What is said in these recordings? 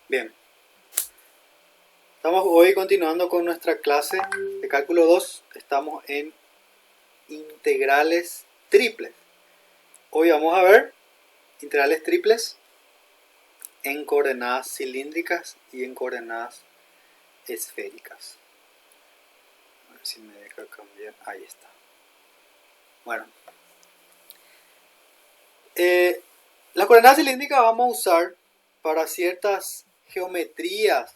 Bien, estamos hoy continuando con nuestra clase de cálculo 2. Estamos en integrales triples. Hoy vamos a ver integrales triples en coordenadas cilíndricas y en coordenadas esféricas. A ver si me deja cambiar. Ahí está. Bueno, las coordenadas cilíndricas vamos a usar para ciertas geometrías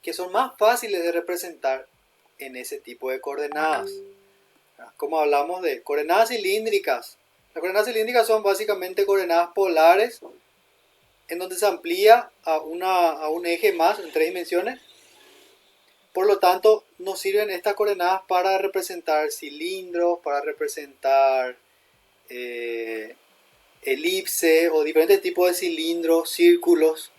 que son más fáciles de representar en ese tipo de coordenadas. Como hablamos de coordenadas cilíndricas, las coordenadas cilíndricas son básicamente coordenadas polares en donde se amplía a un eje más en 3 dimensiones. Por lo tanto, nos sirven estas coordenadas para representar cilindros, para representar elipses o diferentes tipos de cilindros, círculos,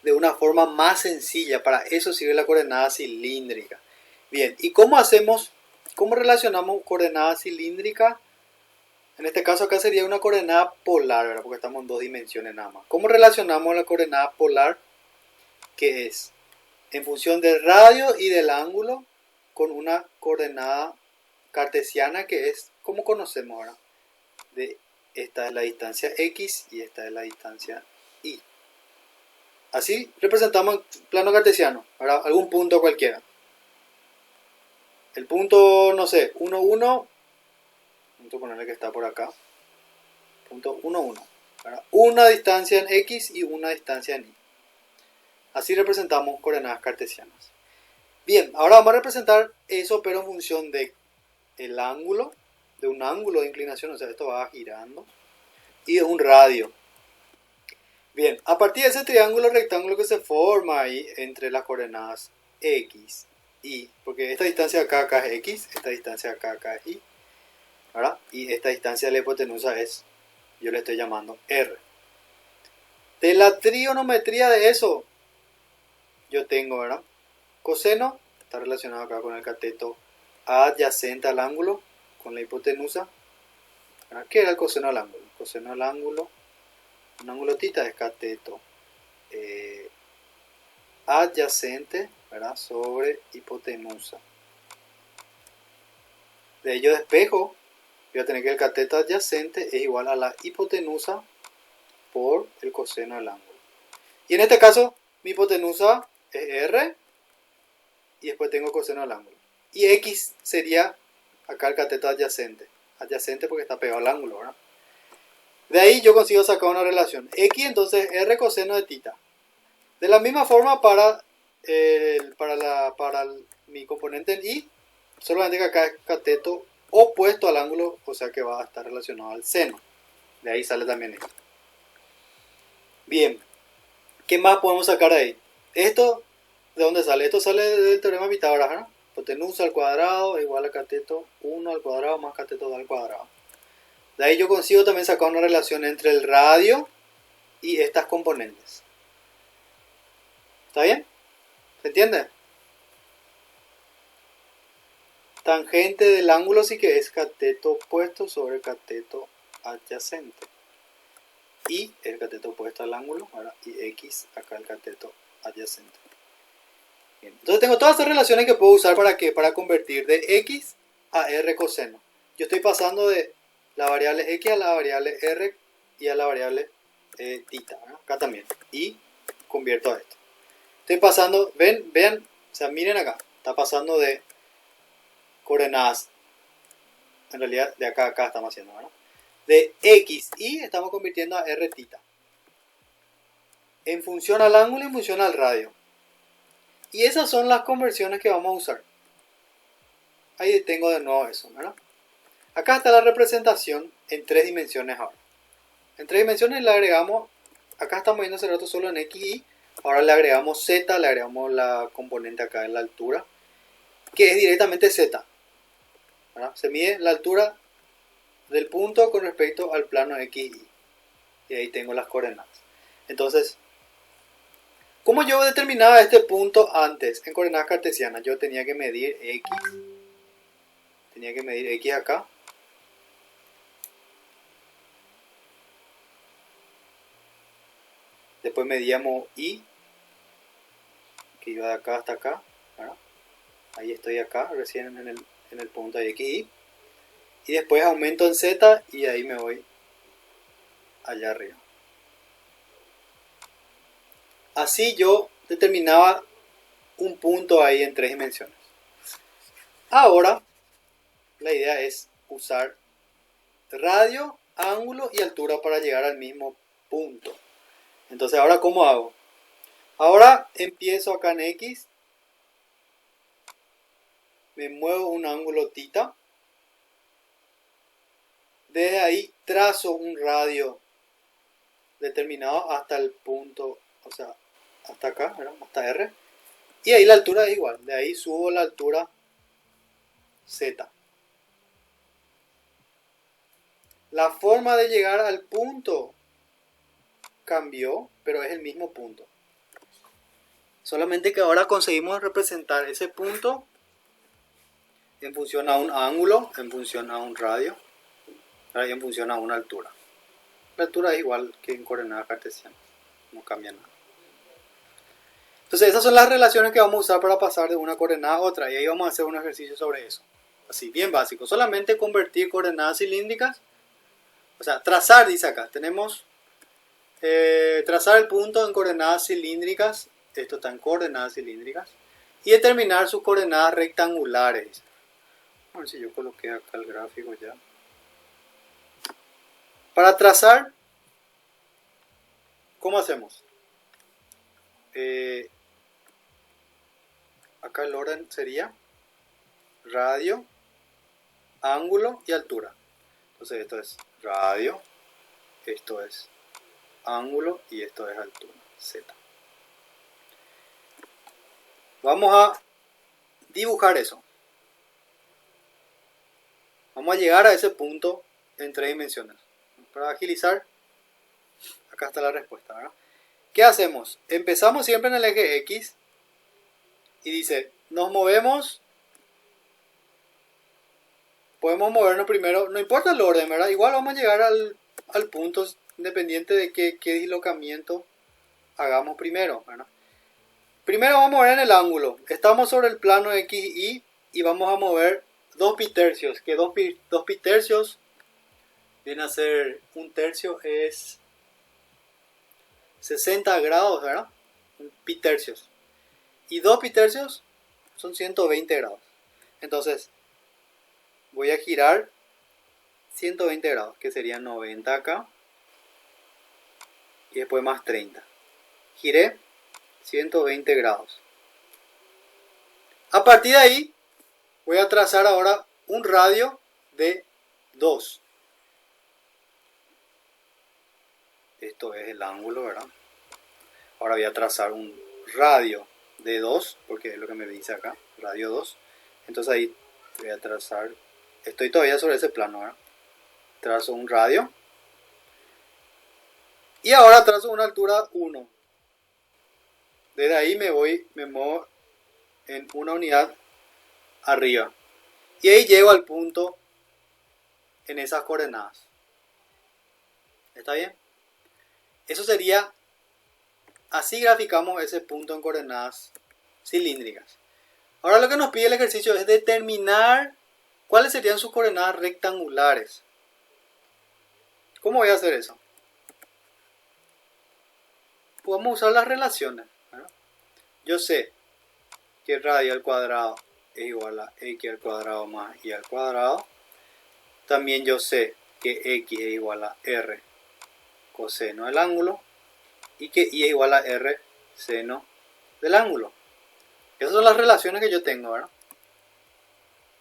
de una forma más sencilla. Para eso sirve la coordenada cilíndrica. Bien, ¿y cómo relacionamos coordenada cilíndrica? En este caso acá sería una coordenada polar, ¿verdad? Porque estamos en 2 dimensiones nada más. ¿Cómo relacionamos la coordenada polar? Que es en función del radio y del ángulo con una coordenada cartesiana, que es como conocemos ahora. Esta es la distancia X y esta es la distancia Y. Así representamos en plano cartesiano, ¿verdad? Algún punto cualquiera. El punto, no sé, 1, 1. Vamos a ponerle que está por acá. Punto 1, 1. Una distancia en X y una distancia en Y. Así representamos coordenadas cartesianas. Bien, ahora vamos a representar eso, pero en función de el ángulo, de un ángulo de inclinación, o sea, esto va girando, y de un radio. Bien, a partir de ese triángulo rectángulo que se forma ahí entre las coordenadas X, Y, porque esta distancia acá es X, esta distancia acá es Y, ¿verdad? Y esta distancia de la hipotenusa es, yo le estoy llamando R. De la trigonometría de eso, yo tengo, ¿verdad? Coseno está relacionado acá con el cateto adyacente al ángulo, con la hipotenusa. ¿Verdad? ¿Qué era el coseno al ángulo? El coseno al ángulo, un ángulo θ es cateto adyacente, ¿verdad? Sobre hipotenusa. De ello despejo, voy a tener que el cateto adyacente es igual a la hipotenusa por el coseno del ángulo. Y en este caso, mi hipotenusa es R y después tengo coseno del ángulo. Y X sería acá el cateto adyacente. Adyacente porque está pegado al ángulo, ¿verdad? De ahí yo consigo sacar una relación. X entonces R coseno de θ. De la misma forma para mi componente en Y, solamente que acá es cateto opuesto al ángulo, o sea que va a estar relacionado al seno. De ahí sale también esto. Bien, ¿qué más podemos sacar de ahí? Esto, ¿de dónde sale? Esto sale del teorema de Pitágoras, ¿no? Hipotenusa al cuadrado es igual a cateto 1 al cuadrado más cateto 2 al cuadrado. De ahí yo consigo también sacar una relación entre el radio y estas componentes. ¿Está bien? ¿Se entiende? Tangente del ángulo sí que es cateto opuesto sobre cateto adyacente. Y el cateto opuesto al ángulo, ¿verdad? Y X acá el cateto adyacente. Bien. Entonces tengo todas estas relaciones que puedo usar para ¿qué? Para convertir de X a R coseno. Yo estoy pasando de la variable X a la variable R y a la variable θ, ¿verdad? Acá también. Y convierto a esto. Estoy pasando, vean, o sea, miren acá. Está pasando de coordenadas, en realidad de acá a acá estamos haciendo, ¿verdad? De X, Y estamos convirtiendo a R θ. En función al ángulo y en función al radio. Y esas son las conversiones que vamos a usar. Ahí tengo de nuevo eso, ¿verdad? Acá está la representación en 3 dimensiones ahora. En 3 dimensiones le agregamos, acá estamos viendo hace rato solo en X y Y, ahora le agregamos Z, le agregamos la componente acá en la altura, que es directamente Z. ¿Verdad? Se mide la altura del punto con respecto al plano X y Y. Y ahí tengo las coordenadas. Entonces, ¿cómo yo determinaba este punto antes en coordenadas cartesianas? Yo tenía que medir X. Tenía que medir X acá. Después medíamos Y, que iba de acá hasta acá, ¿verdad? Ahí estoy acá, recién en el punto de XY. Y después aumento en Z y ahí me voy allá arriba. Así yo determinaba un punto ahí en 3 dimensiones. Ahora la idea es usar radio, ángulo y altura para llegar al mismo punto. Entonces ahora ¿cómo hago? Ahora empiezo acá en X, me muevo un ángulo θ, desde ahí trazo un radio determinado hasta el punto, o sea, hasta acá, ¿verdad? Hasta R, y ahí la altura es igual, de ahí subo la altura Z. La forma de llegar al punto cambió, pero es el mismo punto. Solamente que ahora conseguimos representar ese punto en función a un ángulo, en función a un radio, y en función a una altura. La altura es igual que en coordenadas cartesianas, no cambia nada. Entonces esas son las relaciones que vamos a usar para pasar de una coordenada a otra, y ahí vamos a hacer un ejercicio sobre eso. Así, bien básico, solamente convertir coordenadas cilíndricas, o sea, trazar, dice acá, tenemos trazar el punto en coordenadas cilíndricas, esto está en coordenadas cilíndricas, y determinar sus coordenadas rectangulares. A ver si yo coloqué acá el gráfico ya. Para trazar, ¿cómo hacemos? Acá el orden sería radio, ángulo y altura. Entonces esto es radio, esto es ángulo y esto es altura, Z. Vamos a dibujar eso. Vamos a llegar a ese punto en 3 dimensiones. Para agilizar, acá está la respuesta, ¿verdad? ¿Qué hacemos? Empezamos siempre en el eje X y dice, nos movemos, podemos movernos primero, no importa el orden, ¿verdad? Igual vamos a llegar al punto independiente de qué dislocamiento hagamos primero, ¿verdad? Primero vamos a mover en el ángulo, estamos sobre el plano XY y vamos a mover 2 pitercios, que 2 pitercios viene a ser un tercio, es 60 grados, ¿verdad? Pitercios. Y 2 pitercios son 120 grados. Entonces, voy a girar 120 grados, que serían 90 acá. Y después más 30. Giré 120 grados. A partir de ahí, voy a trazar ahora un radio de 2. Esto es el ángulo, ¿verdad? Ahora voy a trazar un radio de 2, porque es lo que me dice acá, radio 2. Entonces ahí voy a trazar, estoy todavía sobre ese plano, ¿verdad? Trazo un radio. Y ahora trazo una altura 1. Desde ahí me muevo en una unidad arriba. Y ahí llego al punto en esas coordenadas. ¿Está bien? Eso sería, así graficamos ese punto en coordenadas cilíndricas. Ahora lo que nos pide el ejercicio es determinar cuáles serían sus coordenadas rectangulares. ¿Cómo voy a hacer eso? Podemos usar las relaciones, ¿verdad? Yo sé que radio al cuadrado es igual a x al cuadrado más y al cuadrado. También yo sé que x es igual a r coseno del ángulo y que y es igual a r seno del ángulo. Esas son las relaciones que yo tengo, ¿verdad?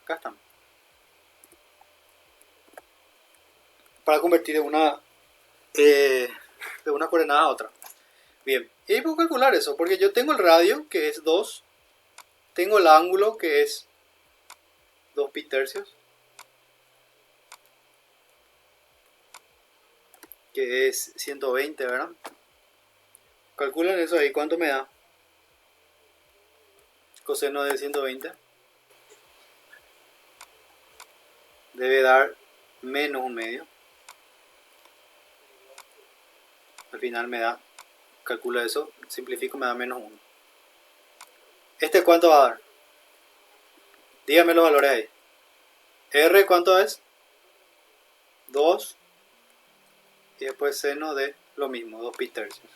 Acá están. Para convertir de una coordenada a otra. Bien, y puedo calcular eso, porque yo tengo el radio, que es 2, tengo el ángulo, que es 2 pitercios, que es 120, ¿verdad? Calculen eso ahí, ¿cuánto me da? Coseno de 120 debe dar menos un medio. Al final me da calculo eso, simplifico, me da menos 1. ¿Este cuánto va a dar? Dígame los valores ahí. R, ¿cuánto es? 2. Y después seno de lo mismo, 2 pi tercios.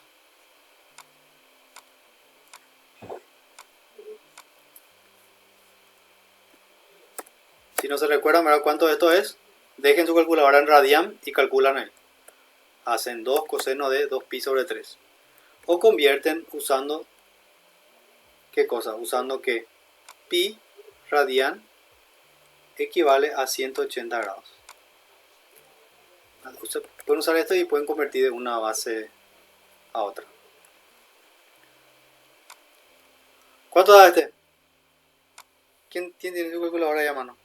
Si no se recuerdan, ¿verdad? ¿Cuánto esto es? Dejen su calculadora en radian y calculan ahí. Hacen 2 coseno de 2 pi sobre 3. O convierten usando, ¿qué cosa? Usando que pi radian equivale a 180 grados. Pueden usar esto y pueden convertir de una base a otra. ¿Cuánto da este? ¿Quién tiene su calculadora ahí a mano?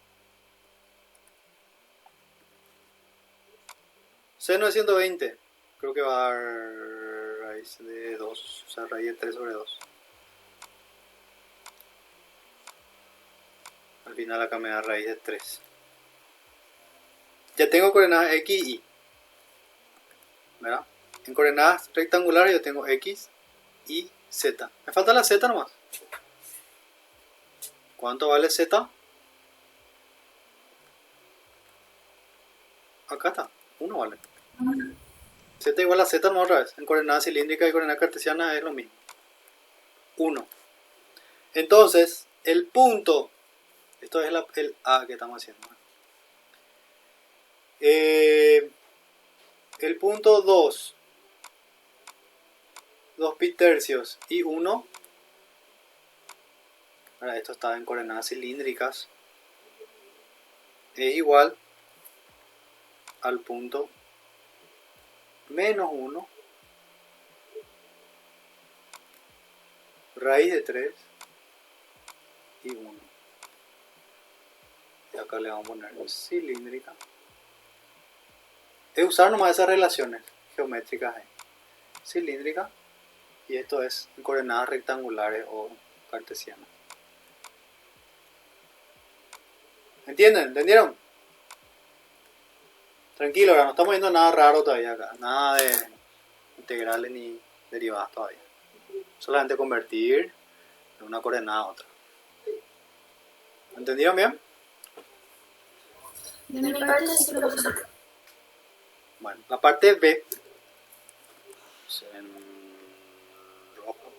Seno de 120. Creo que va a dar raíz de 2. O sea, raíz de 3 sobre 2. Al final acá me da raíz de 3. Ya tengo coordenadas x y y. ¿Verdad? En coordenadas rectangulares yo tengo x, y, z. Me falta la z nomás. ¿Cuánto vale z? Acá está. 1 vale. Z igual a z nomás otra vez. En coordenadas cilíndricas y coordenadas cartesianas es lo mismo. 1. Entonces, el punto. Esto es el A que estamos haciendo. El punto 2. 2 pi tercios y 1. Ahora, esto está en coordenadas cilíndricas. Es igual al punto menos 1 raíz de 3 y 1. Y acá le vamos a poner cilíndrica. Es usar nomás esas relaciones geométricas ahí. Cilíndrica. Y esto es en coordenadas rectangulares o cartesianas. ¿Entienden? ¿Entendieron? Tranquilo, ahora no estamos viendo nada raro todavía acá. Nada de integrales ni derivadas todavía. Solamente convertir de una coordenada a otra. ¿Entendieron bien? De mi parte sí, profesor. Bueno, la parte B. En rojo.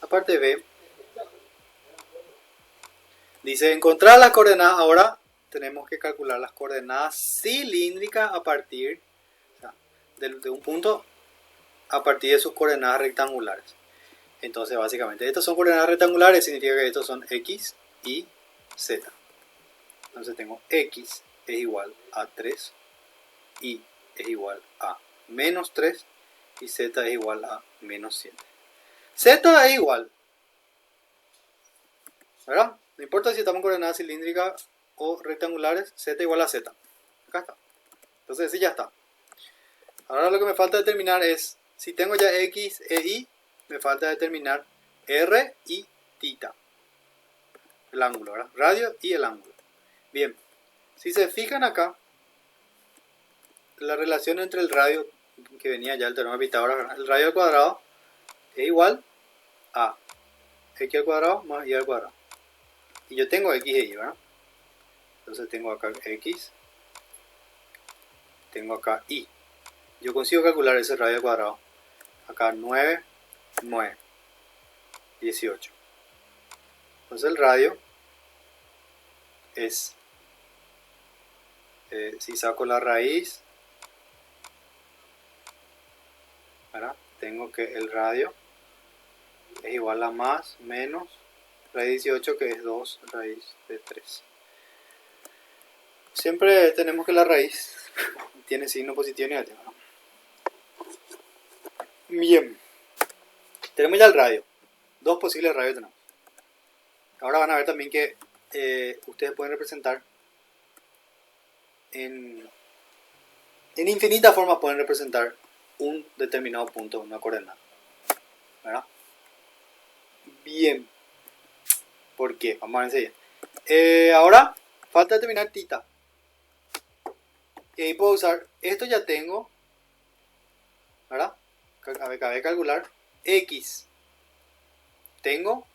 La parte B. Dice, encontrar las coordenadas. Ahora tenemos que calcular las coordenadas cilíndricas a partir, o sea, de un punto a partir de sus coordenadas rectangulares. Entonces, básicamente, estas son coordenadas rectangulares, significa que estos son x, y, z. Entonces tengo x es igual a 3, y es igual a menos 3, y z es igual a menos 7. Z es igual, ¿verdad? No importa si estamos en coordenadas cilíndricas o rectangulares, z igual a z. Acá está. Entonces, sí, ya está. Ahora lo que me falta determinar es, si tengo ya x e y, me falta determinar r y θ. El ángulo, ¿verdad? Radio y el ángulo. Bien, si se fijan acá, la relación entre el radio, que venía ya el teorema de Pitágoras, el radio al cuadrado es igual a x al cuadrado más y al cuadrado. Y yo tengo x e y, ¿verdad? Entonces tengo acá x, tengo acá y. Yo consigo calcular ese radio al cuadrado. Acá 9, 9, 18. Entonces el radio es, si saco la raíz, ¿verdad? Tengo que el radio es igual a más, menos, raíz 18 que es 2 raíz de 3. Siempre tenemos que la raíz tiene signo positivo y negativo, ¿no? Bien, tenemos ya el radio. Dos posibles radios tenemos. Ahora van a ver también que ustedes pueden representar en infinitas formas, pueden representar un determinado punto, una coordenada, ¿verdad? Bien, ¿por qué? Vamos a ver enseguida. Ahora falta determinar θ. Y ahí puedo usar, esto ya tengo, ¿verdad? acabé de calcular, x tengo,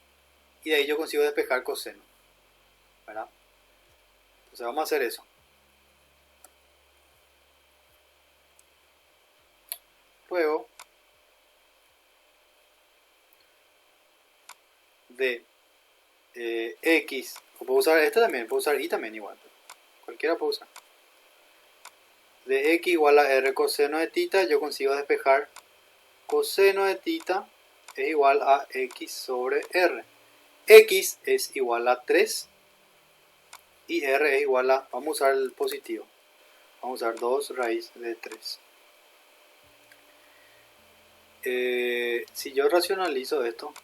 y de ahí yo consigo despejar coseno, ¿verdad? Entonces vamos a hacer eso. Luego de x, o puedo usar este también, puedo usar y también igual, cualquiera puedo usar. De x igual a r coseno de tita, yo consigo despejar coseno de tita es igual a x sobre r. X es igual a 3 y r es igual a, vamos a usar el positivo, vamos a usar 2 raíz de 3. Si yo racionalizo esto,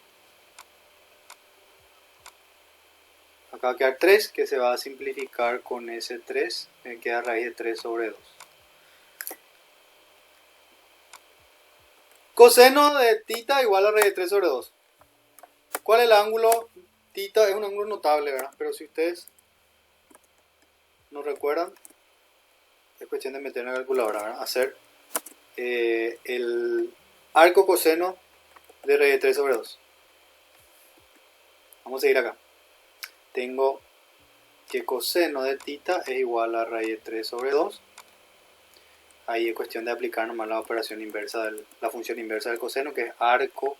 acá va a quedar 3 que se va a simplificar con ese 3, me queda raíz de 3 sobre 2. Coseno de tita igual a raíz de 3 sobre 2. ¿Cuál es el ángulo? Tita es un ángulo notable, ¿verdad? Pero si ustedes no recuerdan, es cuestión de meter en la calculadora, ¿verdad? Hacer el arco coseno de raíz de 3 sobre 2. Vamos a seguir acá. Tengo que coseno de tita es igual a raíz de 3 sobre 2. Ahí es cuestión de aplicar nomás la operación inversa, la función inversa del coseno, que es arco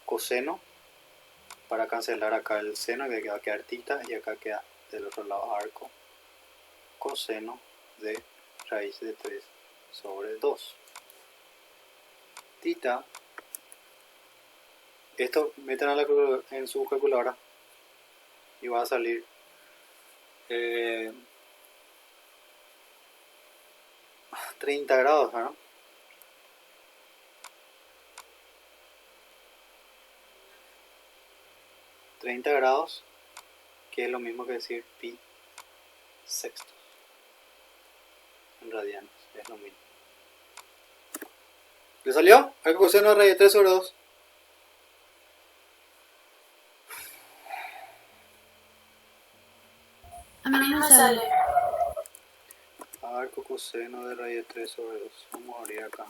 coseno, para cancelar acá el seno, que va a quedar tita, y acá queda del otro lado arco coseno de raíz de 3 sobre 2. Tita, esto meten en su calculadora y va a salir 30 grados, ¿no? $30, que es lo mismo que decir pi sextos en radianes, es lo mismo. ¿Le salió? Arco coseno de raíz de 3 sobre 2. A mí no me sale. Arco coseno de raíz de 3 sobre 2. Vamos a abrir acá.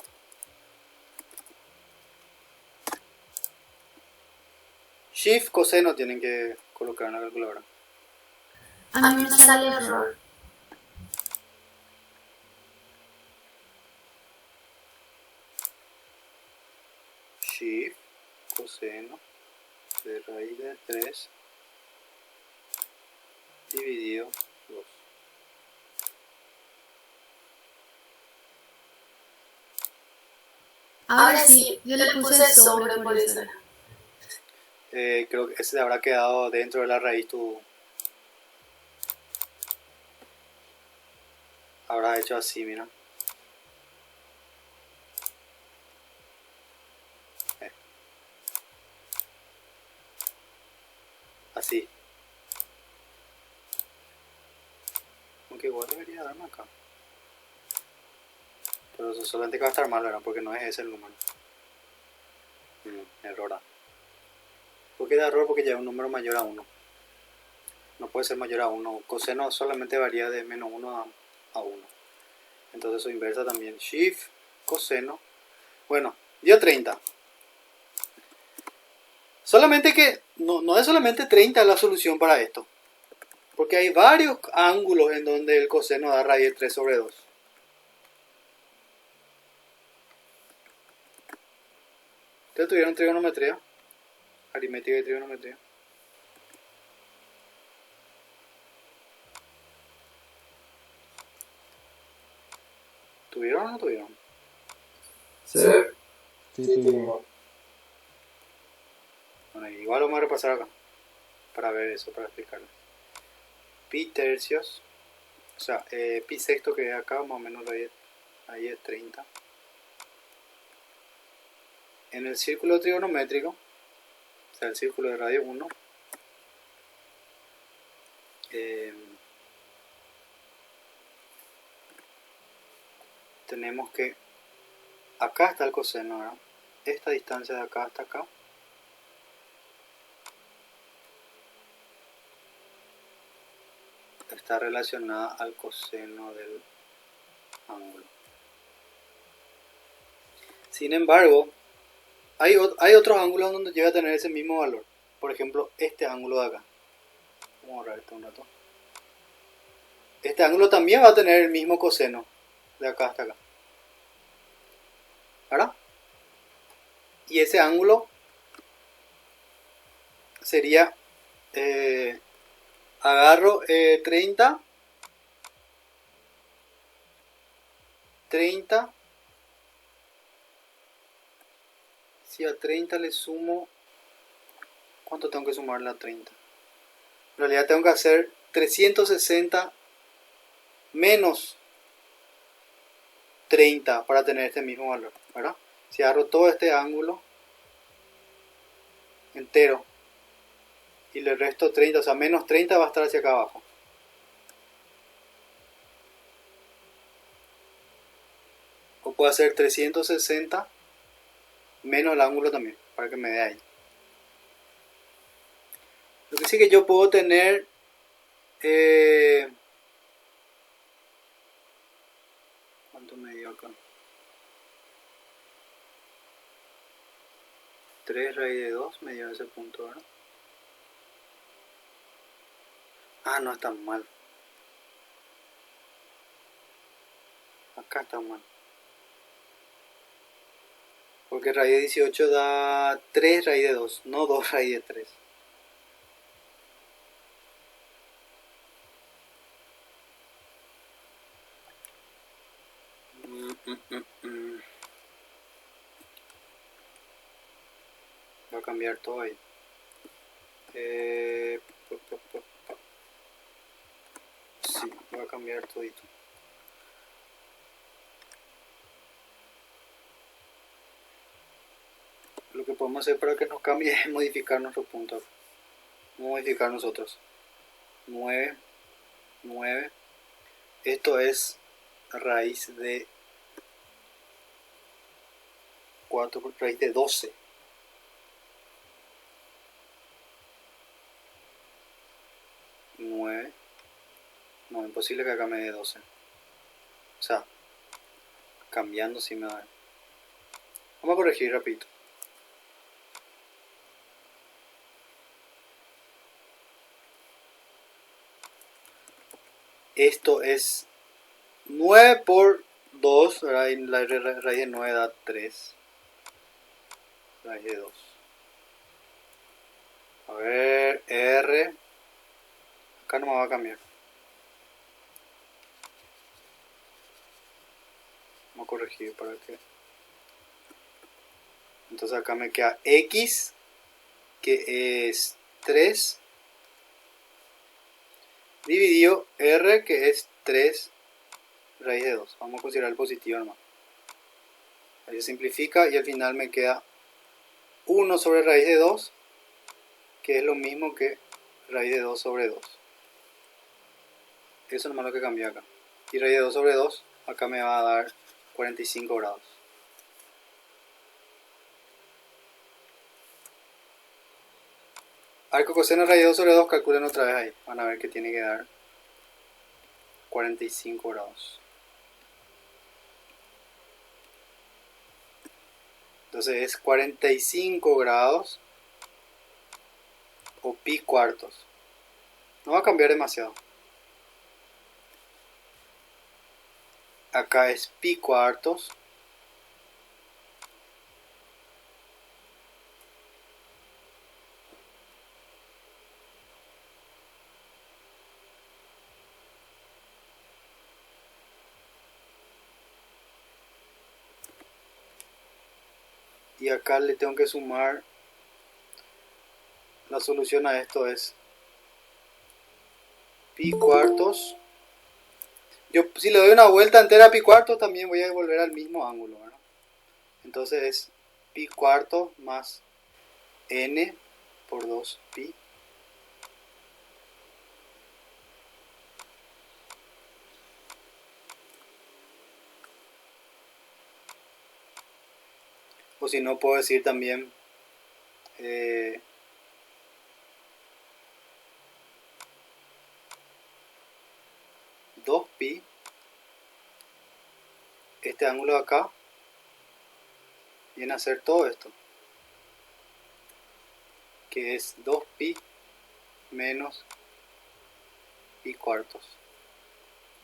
Shift coseno tienen que colocar en la calculadora. A mí me sale error. Shift coseno de raíz de 3 dividido 2. Ahora sí, yo le puse sobre por eso. Creo que ese habrá quedado dentro de la raíz tu... Habrá hecho así, mira. Así. Aunque igual debería darme acá. Pero eso solamente que va a estar mal, ¿verdad? Porque no es ese el número. Error. ¿Por qué da error? Porque ya es un número mayor a 1. No puede ser mayor a 1. Coseno solamente varía de menos 1 a 1. Entonces su inversa también. Shift coseno. Bueno, dio 30. Solamente que no es solamente 30 la solución para esto. Porque hay varios ángulos en donde el coseno da raíz de 3 sobre 2. ¿Ustedes tuvieron trigonometría? Aritmética y trigonometría. ¿Tuvieron o no tuvieron? Sí. Sí, tuvimos. Bueno, igual vamos a repasar acá. Para ver eso, para explicarles. Pi tercios. O sea, pi sexto que es acá, más o menos ahí es 30. En el círculo trigonométrico, o sea, el círculo de radio 1, tenemos que acá está el coseno, ¿verdad? Esta distancia de acá hasta acá está relacionada al coseno del ángulo. Sin embargo, hay otros ángulos donde llega a tener ese mismo valor. Por ejemplo, este ángulo de acá. Vamos a borrar esto un rato. Este ángulo también va a tener el mismo coseno de acá hasta acá. ¿Verdad? Y ese ángulo sería, agarro 30, si a 30 le sumo, ¿cuánto tengo que sumarle a 30? En realidad tengo que hacer 360 menos 30 para tener este mismo valor, ¿verdad? Si agarro todo este ángulo entero y le resto 30, o sea, menos 30 va a estar hacia acá abajo. O puedo hacer 360 menos el ángulo también, para que me dé ahí. Lo que sí que yo puedo tener ¿cuánto me dio acá? 3 raíz de 2 me dio ese punto, ¿verdad? Ah, no está mal. Acá está mal. Porque raíz de 18 da 3 raíz de 2, no 2 raíz de 3. Va a cambiar todo ahí. Sí, va a cambiar todito. Lo que podemos hacer para que nos cambie es modificar nuestro punto. Modificar nosotros. 9, 9. Esto es raíz de 4 por raíz de 12. 9. No, imposible que acá me dé 12. O sea, cambiando si me da. Vamos a corregir rapidito. Esto es 9 por 2, ¿verdad? Y la raíz de 9 da 3. Raíz de 2. A ver, R. Acá no me va a cambiar. Vamos a corregir para que... Entonces acá me queda X, que es 3, dividido R, que es 3 raíz de 2. Vamos a considerar el positivo nomás. Ahí se simplifica y al final me queda 1 sobre raíz de 2, que es lo mismo que raíz de 2 sobre 2. Eso nomás lo que cambió acá. Y raíz de 2 sobre 2, acá me va a dar 45 grados. Arco coseno raíz de 2 sobre 2, calculen otra vez ahí. Van a ver que tiene que dar 45 grados. Entonces es 45 grados o pi cuartos. No va a cambiar demasiado. Acá es pi cuartos. Y acá le tengo que sumar, la solución a esto es pi cuartos. Yo si le doy una vuelta entera a pi cuartos también voy a volver al mismo ángulo, ¿verdad? Entonces es pi cuartos más n por 2 pi. O si no, puedo decir también 2 pi, este ángulo de acá, viene a ser todo esto, que es 2pi menos pi cuartos,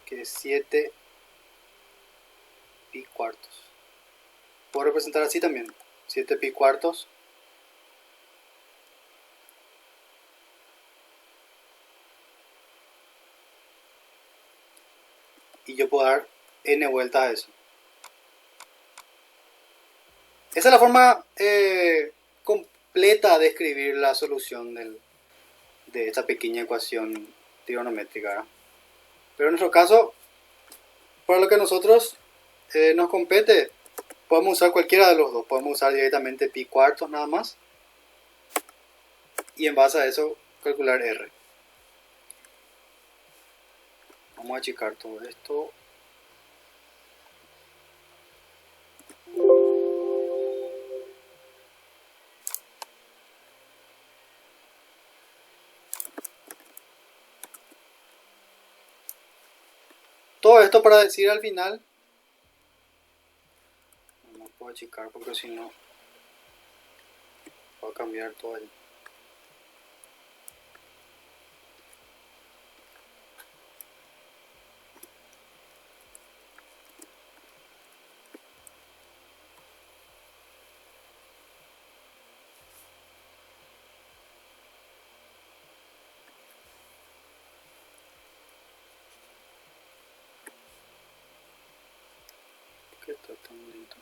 que es 7 pi cuartos. Puedo representar así también, 7 pi cuartos y yo puedo dar n vueltas a eso. Esa es la forma completa de escribir la solución de esta pequeña ecuación trigonométrica, ¿verdad? Pero en nuestro caso, para lo que a nosotros nos compete, podemos usar cualquiera de los dos. Podemos usar directamente pi cuartos nada más y en base a eso calcular r. Vamos a achicar todo esto. Todo esto para decir al final, no puedo achicar porque si no va a cambiar todo ahí. ¿Qué está tan lento?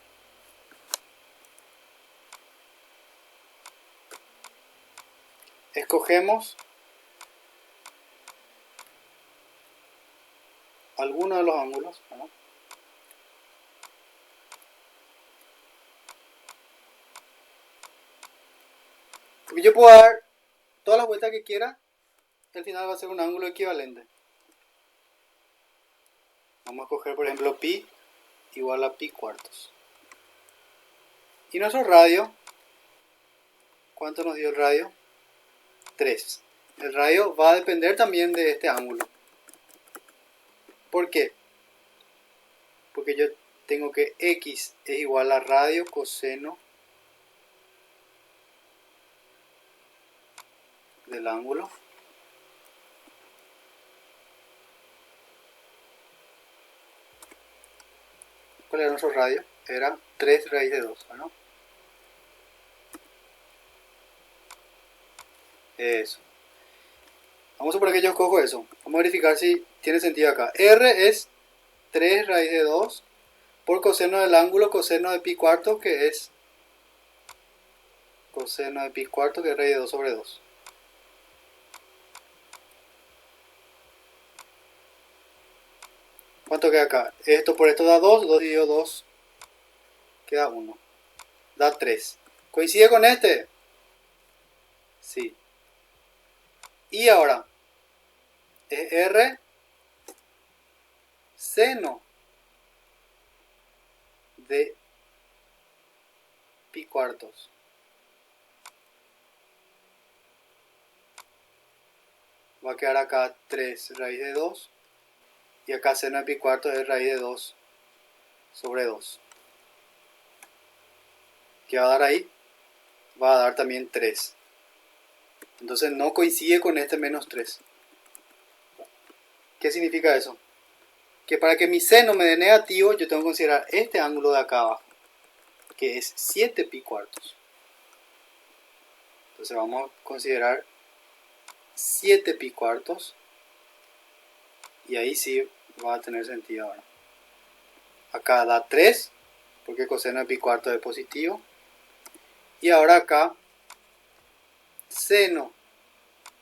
Escogemos alguno de los ángulos, ¿verdad? Porque yo puedo dar todas las vueltas que quiera, al final va a ser un ángulo equivalente. Vamos a escoger por ejemplo pi igual a pi cuartos. Y nuestro radio, ¿cuánto nos dio el radio? 3. El radio va a depender también de este ángulo. ¿Por qué? Porque yo tengo que x es igual a radio coseno del ángulo ¿cuál era nuestro radio? Era 3 raíz de 2, ¿no? Eso. Vamos a suponer que yo escojo eso. Vamos a verificar si tiene sentido acá. R es 3 raíz de 2 por coseno del ángulo coseno de pi cuarto, que es coseno de pi cuarto, que es raíz de 2 sobre 2. ¿Cuánto queda acá? Esto por esto da 2, 2 dividido 2 queda 1. Da 3. ¿Coincide con este? Sí. Y ahora, es R seno de pi cuartos. Va a quedar acá 3 raíz de 2. Y acá seno de pi cuartos es raíz de 2 sobre 2. ¿Qué va a dar ahí? Va a dar también 3. Entonces no coincide con este menos 3. ¿Qué significa eso? Que para que mi seno me dé negativo, yo tengo que considerar este ángulo de acá abajo, que es 7 pi cuartos. Entonces vamos a considerar 7 pi cuartos. Y ahí sí va a tener sentido ahora. Acá da 3, porque coseno de pi cuartos es positivo. Y ahora acá, seno.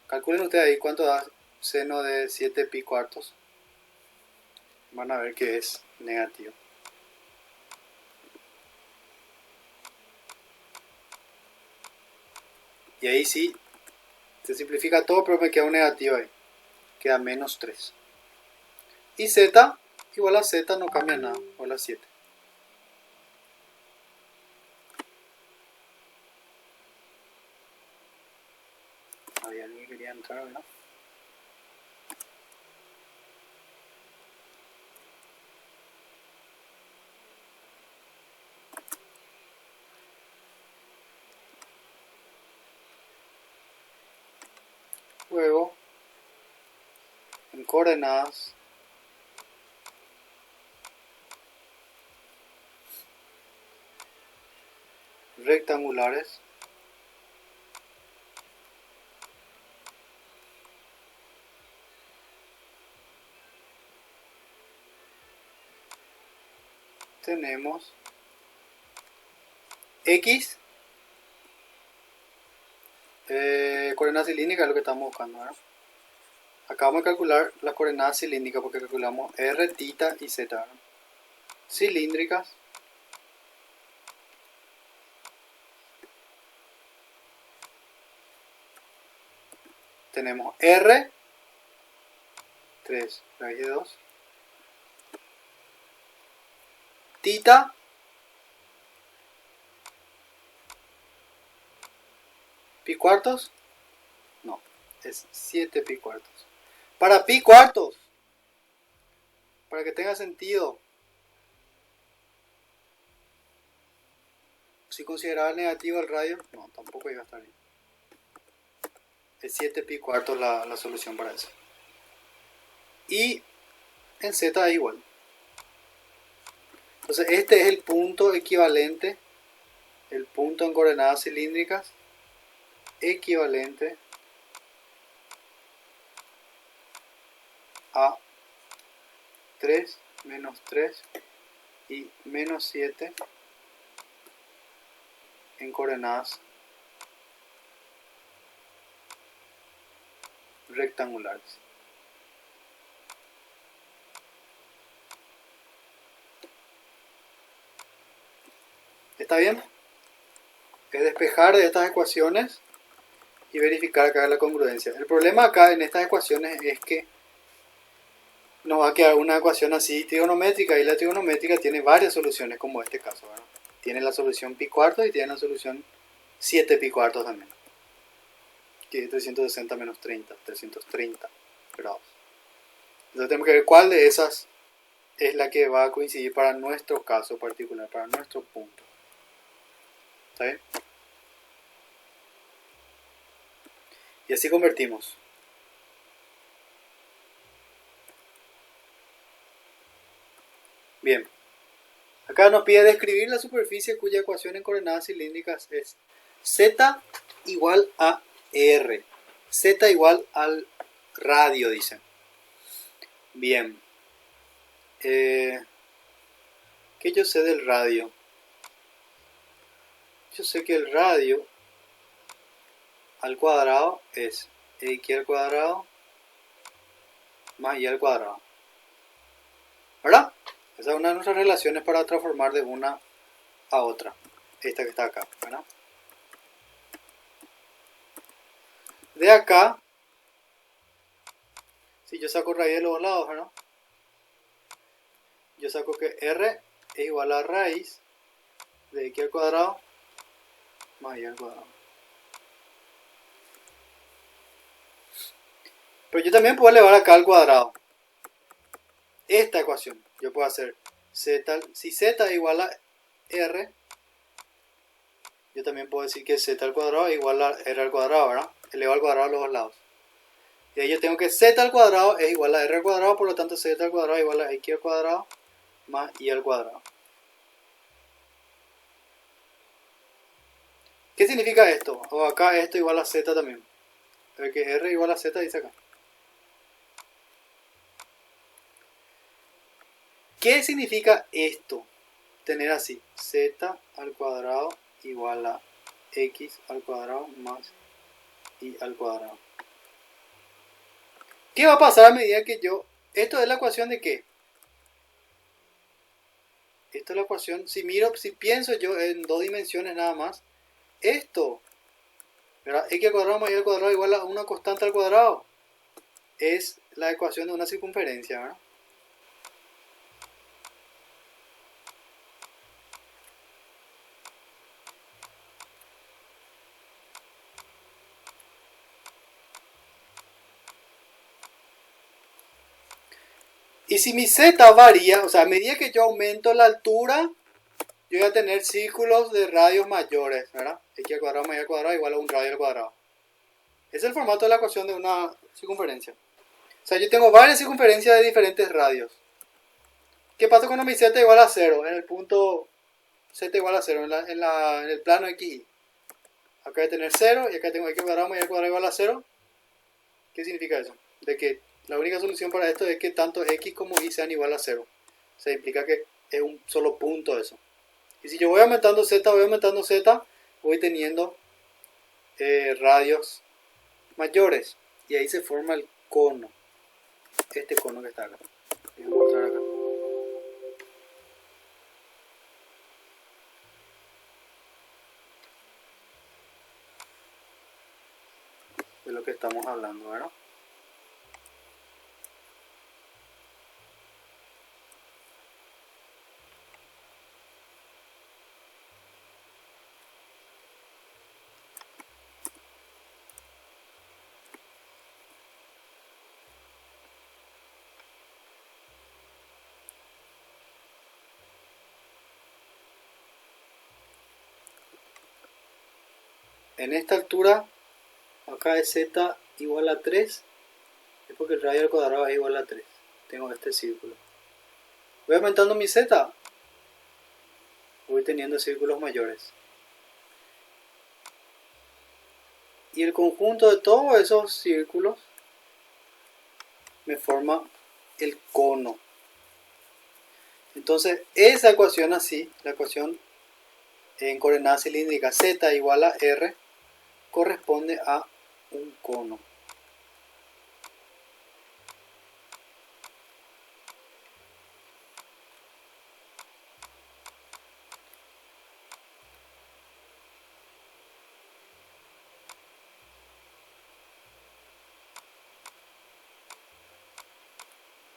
Calculen ustedes ahí cuánto da seno de 7 pi cuartos. Van a ver que es negativo. Y ahí sí, se simplifica todo, pero me queda un negativo ahí. Queda menos 3. Y z igual a z no cambia nada, igual a 7. Había alguien que quería entrar, ¿verdad? Luego, en coordenadas rectangulares, tenemos X, coordenadas cilíndricas es lo que estamos buscando, ¿verdad? Acá vamos a calcular las coordenadas cilíndricas porque calculamos R, θ y Z, ¿verdad? Cilíndricas tenemos R, 3 raíz de 2, θ, pi cuartos, no, es 7 pi cuartos. Para pi cuartos, para que tenga sentido, si consideraba negativo el radio, no, tampoco iba a estar bien. Es 7 pi cuartos la solución para eso. Y en Z es igual. Entonces este es el punto equivalente, el punto en coordenadas cilíndricas equivalente a 3, menos 3 y menos 7 en coordenadas rectangulares. ¿Está bien? Es despejar de estas ecuaciones y verificar acá la congruencia. El problema acá en estas ecuaciones es que nos va a quedar una ecuación así trigonométrica, y la trigonométrica tiene varias soluciones, como este caso, ¿verdad? Tiene la solución pi cuartos y tiene la solución 7 pi cuartos también, que es 360 menos 30, 330 grados. Entonces tenemos que ver cuál de esas es la que va a coincidir para nuestro caso particular, para nuestro punto. ¿Está bien? Y así convertimos. Bien. Acá nos pide describir la superficie cuya ecuación en coordenadas cilíndricas es Z igual a R. Z igual al radio, dicen. Bien. ¿Qué yo sé del radio? Yo sé que el radio al cuadrado es x al cuadrado más y al cuadrado, ¿verdad? Esa es una de nuestras relaciones para transformar de una a otra, esta que está acá, ¿verdad? De acá, si yo saco raíz de los dos lados, ¿verdad? Yo saco que r es igual a raíz de x al cuadrado más y al cuadrado. Pero yo también puedo elevar acá al cuadrado esta ecuación. Yo puedo hacer z, si z es igual a r, yo también puedo decir que z al cuadrado es igual a r al cuadrado, ¿verdad? Elevo al cuadrado a los dos lados. Y ahí yo tengo que z al cuadrado es igual a r al cuadrado, por lo tanto z al cuadrado es igual a x al cuadrado más y al cuadrado. ¿Qué significa esto? O acá esto igual a z también. El que r igual a z dice acá. ¿Qué significa esto? Tener así, z al cuadrado igual a x al cuadrado más y al cuadrado. ¿Qué va a pasar a medida que yo... Esto es la ecuación de qué? Esto es la ecuación, si pienso yo en dos dimensiones nada más, esto, ¿verdad? X al cuadrado más y al cuadrado igual a una constante al cuadrado. Es la ecuación de una circunferencia, ¿verdad? Y si mi z varía, o sea, a medida que yo aumento la altura, yo voy a tener círculos de radios mayores, ¿verdad? X al cuadrado más y al cuadrado igual a un radio al cuadrado. Es el formato de la ecuación de una circunferencia. O sea, yo tengo varias circunferencias de diferentes radios. ¿Qué pasa cuando mi z igual a 0? En el punto z igual a 0, en el plano xy. Acá voy a tener 0 y acá tengo x cuadrado más y cuadrado igual a 0. ¿Qué significa eso? De que la única solución para esto es que tanto x como y sean igual a 0. O sea, implica que es un solo punto eso. Y si yo voy aumentando z, voy teniendo radios mayores. Y ahí se forma el cono. Este cono que está acá. Voy a mostrar acá. De lo que estamos hablando, ¿verdad? En esta altura, acá es z igual a 3, es porque el radio al cuadrado es igual a 3. Tengo este círculo. Voy aumentando mi z, voy teniendo círculos mayores. Y el conjunto de todos esos círculos me forma el cono. Entonces, esa ecuación así, la ecuación en coordenadas cilíndricas z igual a r, corresponde a un cono.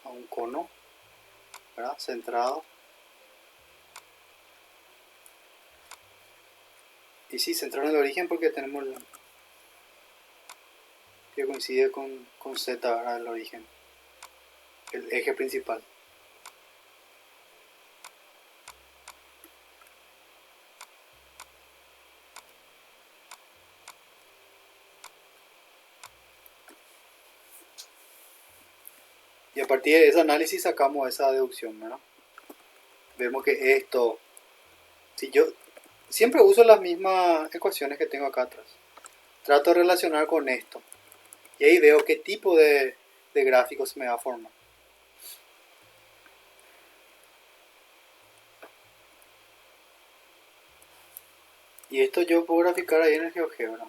A un cono, ¿verdad? Centrado. Y sí, centrado en el origen porque tenemos que coincide con z, ¿verdad? El origen, el eje principal. Y a partir de ese análisis sacamos esa deducción, ¿verdad? Vemos que esto, si yo siempre uso las mismas ecuaciones que tengo acá atrás, trato de relacionar con esto. Y ahí veo qué tipo de gráfico se me va a formar. Y esto yo puedo graficar ahí en el GeoGebra.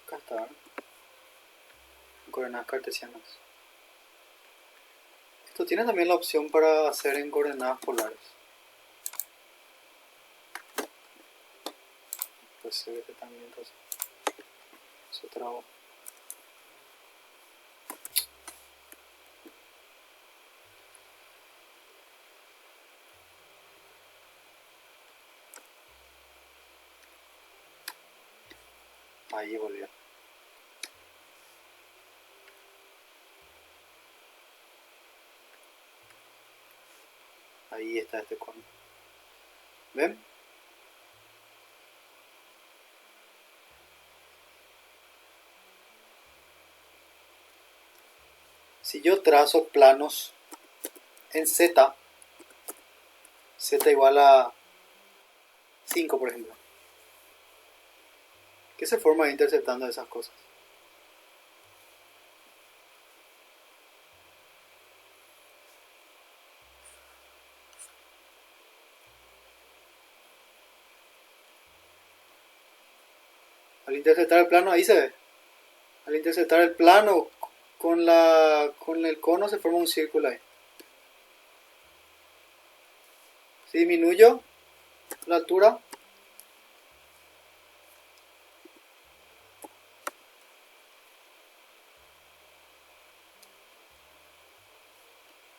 Acá está, ¿eh? En coordenadas cartesianas. Esto tiene también la opción para hacer en coordenadas polares. Pues se ve que también entonces se trabó. Ahí volvió. Ahí está este cono. ¿Ven? Si yo trazo planos en z, z igual a 5 por ejemplo, ¿qué se forma interceptando esas cosas? Al interceptar el plano, ahí se ve. Al interceptar el plano con el cono se forma un círculo ahí. Si disminuyo la altura,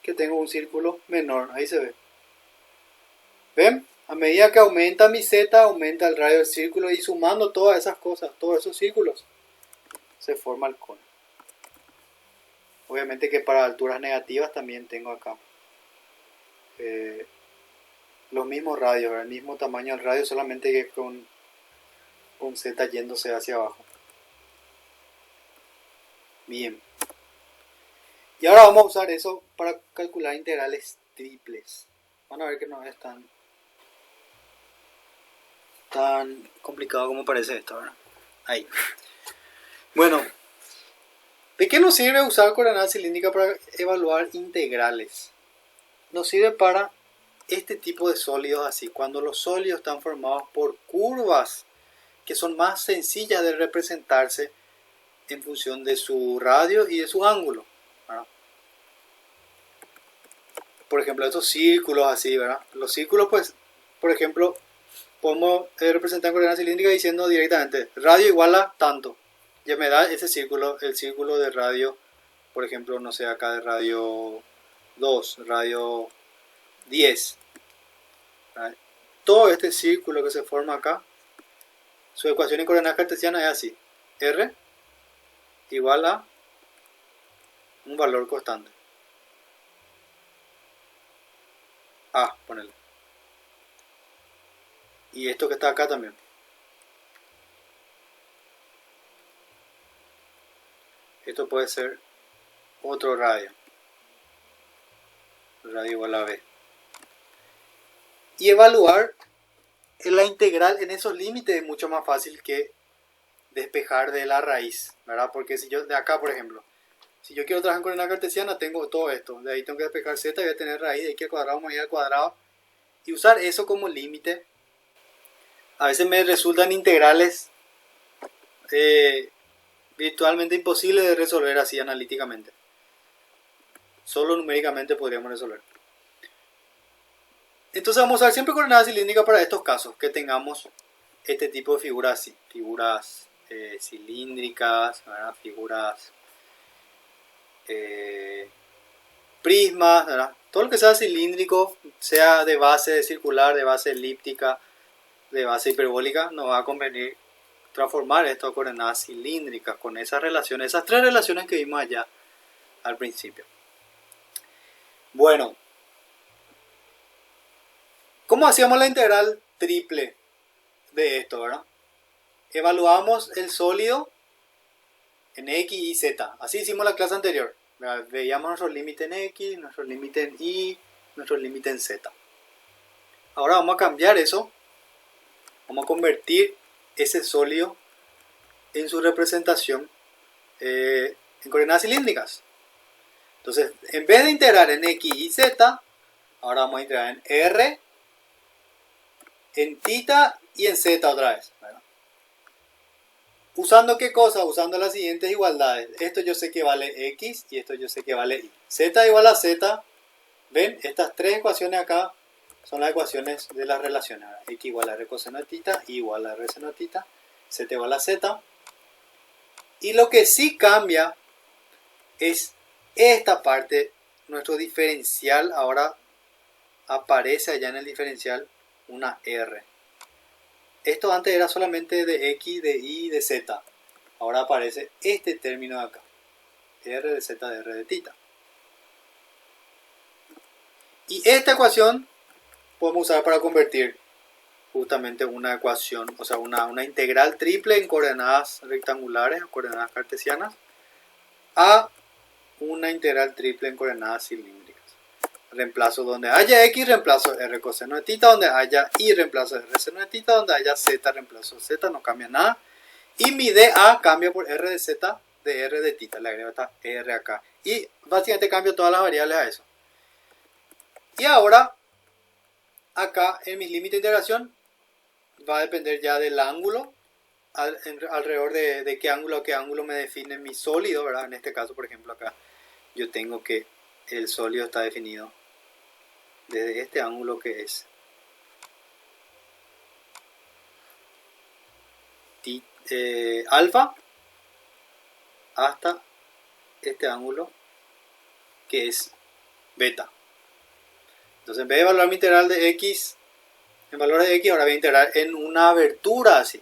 que tengo un círculo menor, ahí se ve. ¿Ven? A medida que aumenta mi z, aumenta el radio del círculo y sumando todas esas cosas, todos esos círculos, se forma el cono. Obviamente que para alturas negativas también tengo acá los mismos radios, el mismo tamaño del radio, solamente que con z yéndose hacia abajo. Bien. Y ahora vamos a usar eso para calcular integrales triples. Van a ver que no es tan complicado como parece esto, ¿verdad? Ahí. Bueno, ¿de qué nos sirve usar coordenada cilíndrica para evaluar integrales? Nos sirve para este tipo de sólidos así, cuando los sólidos están formados por curvas que son más sencillas de representarse en función de su radio y de su ángulo, ¿verdad? Por ejemplo, estos círculos así, ¿verdad? Los círculos, pues, por ejemplo, podemos representar en coordenada cilíndrica diciendo directamente radio igual a tanto. Ya me da ese círculo, el círculo de radio, por ejemplo, no sé, acá de radio 2, radio 10. ¿Verdad? Todo este círculo que se forma acá, su ecuación en coordenadas cartesianas es así. R igual a un valor constante. A, ponele. Y esto que está acá también. Esto puede ser otro radio. Radio igual a B. Y evaluar la integral en esos límites es mucho más fácil que despejar de la raíz, ¿verdad? Porque si yo de acá, por ejemplo, si yo quiero trabajar en coordenada cartesiana, tengo todo esto. De ahí tengo que despejar z, voy a tener raíz de x al cuadrado más y al cuadrado. Y usar eso como límite. A veces me resultan integrales virtualmente imposibles de resolver así analíticamente. Solo numéricamente podríamos resolver. Entonces vamos a usar siempre coordenada cilíndrica para estos casos, que tengamos este tipo de figuras así. Figuras cilíndricas, ¿verdad? Figuras prismas, ¿verdad? Todo lo que sea cilíndrico, sea de base circular, de base elíptica, de base hiperbólica, nos va a convenir transformar esto a coordenadas cilíndricas con esas relaciones, esas tres relaciones que vimos allá al principio. Bueno, ¿cómo hacíamos la integral triple de esto, verdad? Evaluamos el sólido en x y z. Así hicimos la clase anterior. Veíamos nuestro límite en x, nuestro límite en y, nuestro límite en z. Ahora vamos a cambiar eso. Vamos a convertir ese sólido en su representación en coordenadas cilíndricas. Entonces, en vez de integrar en x y z, ahora vamos a integrar en r, en θ y en z otra vez, ¿verdad? ¿Usando qué cosa? Usando las siguientes igualdades. Esto yo sé que vale x y esto yo sé que vale y. Z igual a z. ¿Ven? Estas tres ecuaciones acá son las ecuaciones de las relaciones. X igual a r coseno de θ, y igual a r seno de θ, z igual a z. Y lo que sí cambia es esta parte. Nuestro diferencial ahora aparece allá en el diferencial una r. Esto antes era solamente de x, de y, de z. Ahora aparece este término de acá. R de z de r de θ. Y esta ecuación podemos usar para convertir justamente una ecuación, o sea, una integral triple en coordenadas rectangulares o coordenadas cartesianas a una integral triple en coordenadas cilíndricas. Reemplazo donde haya x, reemplazo r coseno de θ, donde haya y, reemplazo r seno de θ, donde haya z, reemplazo z, no cambia nada. Y mi dA cambia por r de z de r de θ, le agrego esta r acá. Y básicamente cambio todas las variables a eso. Y ahora, acá en mis límites de integración, va a depender ya del ángulo, alrededor de qué ángulo me define mi sólido, ¿verdad? En este caso, por ejemplo, acá yo tengo que el sólido está definido desde este ángulo que es alfa hasta este ángulo que es beta. Entonces, en vez de evaluar mi integral de x en valores de x, ahora voy a integrar en una abertura así.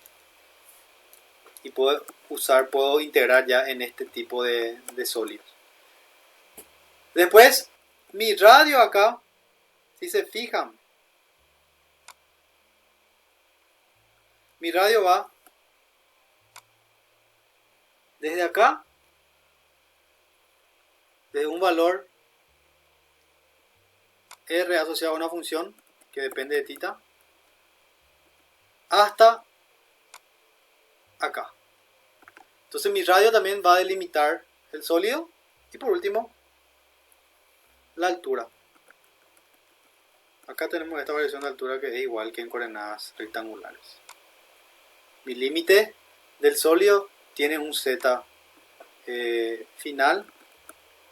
Y puedo integrar ya en este tipo de sólidos. Después, mi radio acá, si se fijan, Mi radio va desde acá, desde un valor R asociado a una función que depende de θ, hasta acá. Entonces mi radio también va a delimitar el sólido y por último la altura. Acá tenemos esta variación de altura que es igual que en coordenadas rectangulares. Mi límite del sólido tiene un z final,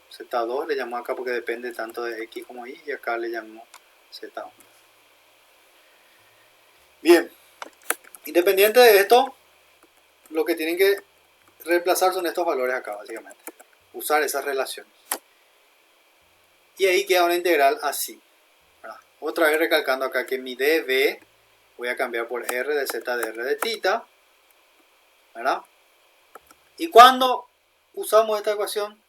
z2 le llamo acá porque depende tanto de x como y acá le llamo z1. Bien, independiente de esto, lo que tienen que reemplazar son estos valores acá básicamente, usar esas relaciones. Y ahí queda una integral así. Otra vez recalcando acá que mi dv voy a cambiar por r de z de r de θ, ¿verdad? Y cuando usamos esta ecuación,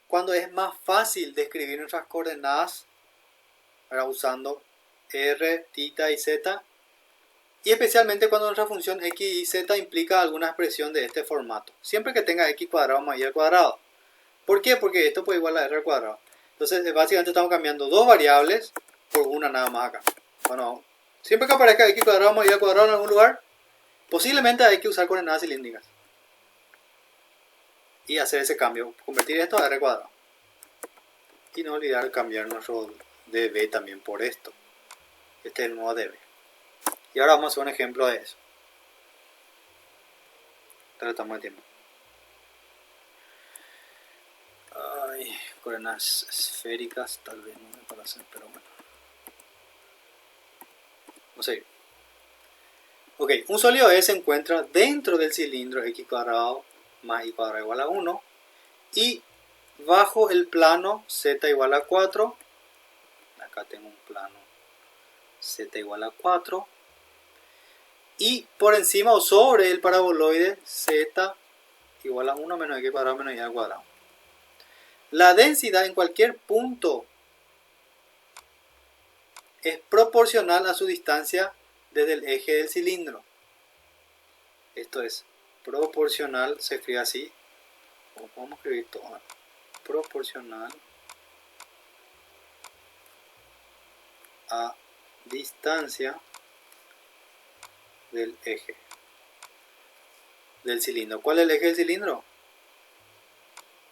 cuando es más fácil de escribir nuestras coordenadas, ¿verdad? Usando r, θ y z, y especialmente cuando nuestra función x y z implica alguna expresión de este formato, siempre que tenga x cuadrado más y al cuadrado. ¿Por qué? Porque esto puede igual a r al cuadrado. Entonces básicamente estamos cambiando dos variables por una nada más acá. Bueno, siempre que aparezca x cuadrado más y al cuadrado en algún lugar, posiblemente hay que usar coordenadas cilíndricas y hacer ese cambio, convertir esto a r cuadrado. Y no olvidar cambiar nuestro dv también por esto. Este es el nuevo dv. Y ahora vamos a hacer un ejemplo de eso. Tratamos de tiempo. Ay, coordenadas esféricas tal vez no me parecen, pero bueno. Vamos a ir. Ok, un sólido E se encuentra dentro del cilindro x cuadrado más y cuadrado igual a 1 y bajo el plano z igual a 4. Acá tengo un plano z igual a 4 y por encima o sobre el paraboloide z igual a 1 menos x cuadrado menos y al cuadrado. La densidad en cualquier punto es proporcional a su distancia desde el eje del cilindro. Esto es proporcional, se escribe así, o podemos escribir todo, proporcional a distancia del eje del cilindro. ¿Cuál es el eje del cilindro?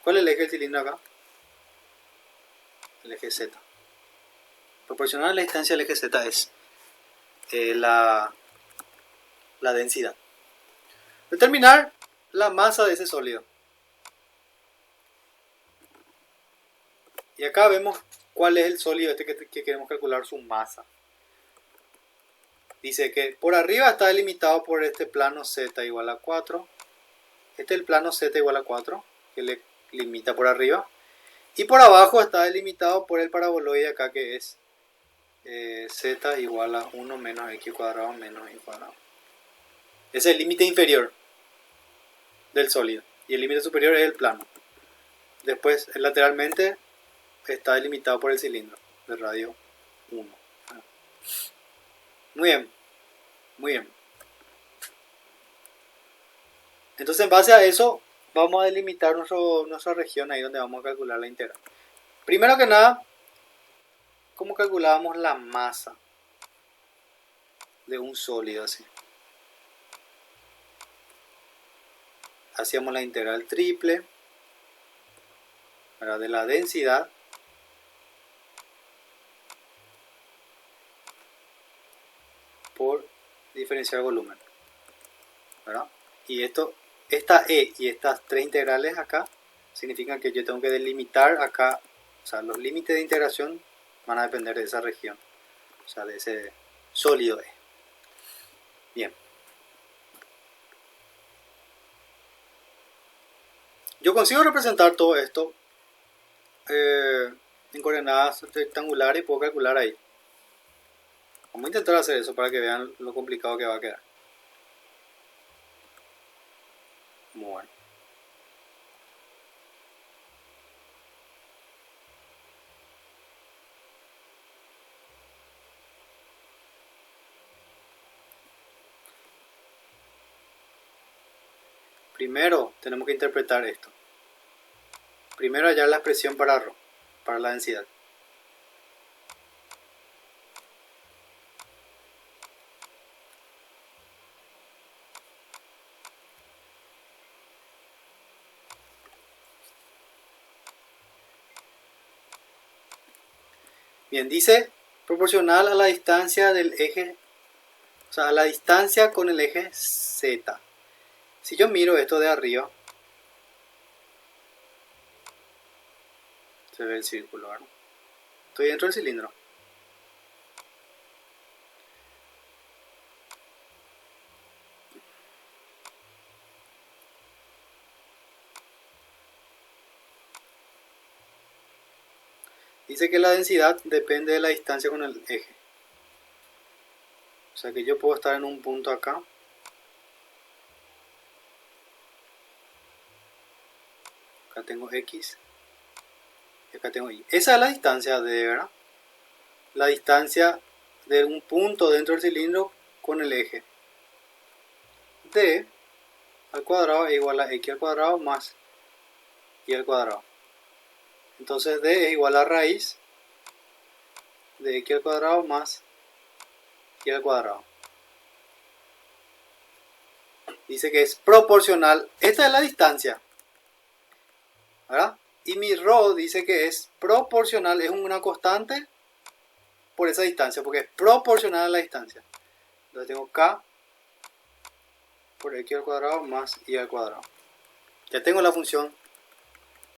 ¿Cuál es el eje del cilindro acá? El eje Z. Proporcional a la distancia del eje Z es la densidad. Determinar la masa de ese sólido. Y acá vemos cuál es el sólido este que queremos calcular su masa. Dice que por arriba está delimitado por este plano Z igual a 4. Este es el plano Z igual a 4 que le limita por arriba. Y por abajo está delimitado por el paraboloide acá que es Z igual a 1 menos x cuadrado menos y cuadrado. Ese es el límite inferior del sólido. Y el límite superior es el plano. Después, lateralmente, está delimitado por el cilindro de radio 1. Muy bien. Muy bien. Entonces, en base a eso, vamos a delimitar nuestra región ahí donde vamos a calcular la integral. Primero que nada, ¿cómo calculábamos la masa de un sólido así? Hacíamos la integral triple de la densidad por diferencial volumen, ¿verdad? Y esta E y estas tres integrales acá significan que yo tengo que delimitar acá, o sea, los límites de integración van a depender de esa región, o sea, de ese sólido E. Bien. Yo consigo representar todo esto en coordenadas rectangulares y puedo calcular ahí. Vamos a intentar hacer eso para que vean lo complicado que va a quedar. Muy bueno. Primero tenemos que interpretar esto. Primero hallar la expresión para ρ, para la densidad. Bien, dice proporcional a la distancia del eje, o sea, a la distancia con el eje Z. Si yo miro esto de arriba, se ve el círculo, ¿verdad? Estoy dentro del cilindro. Dice que la densidad depende de la distancia con el eje. O sea que yo puedo estar en un punto acá. Acá tengo X. Y acá tengo Y. Esa es la distancia de, ¿verdad? La distancia de un punto dentro del cilindro con el eje. D al cuadrado es igual a X al cuadrado más Y al cuadrado. Entonces D es igual a raíz de X al cuadrado más Y al cuadrado. Dice que es proporcional. Esta es la distancia, ¿verdad? Y mi ρ dice que es proporcional, es una constante por esa distancia, porque es proporcional a la distancia. Entonces tengo K por X al cuadrado más Y al cuadrado. Ya tengo la función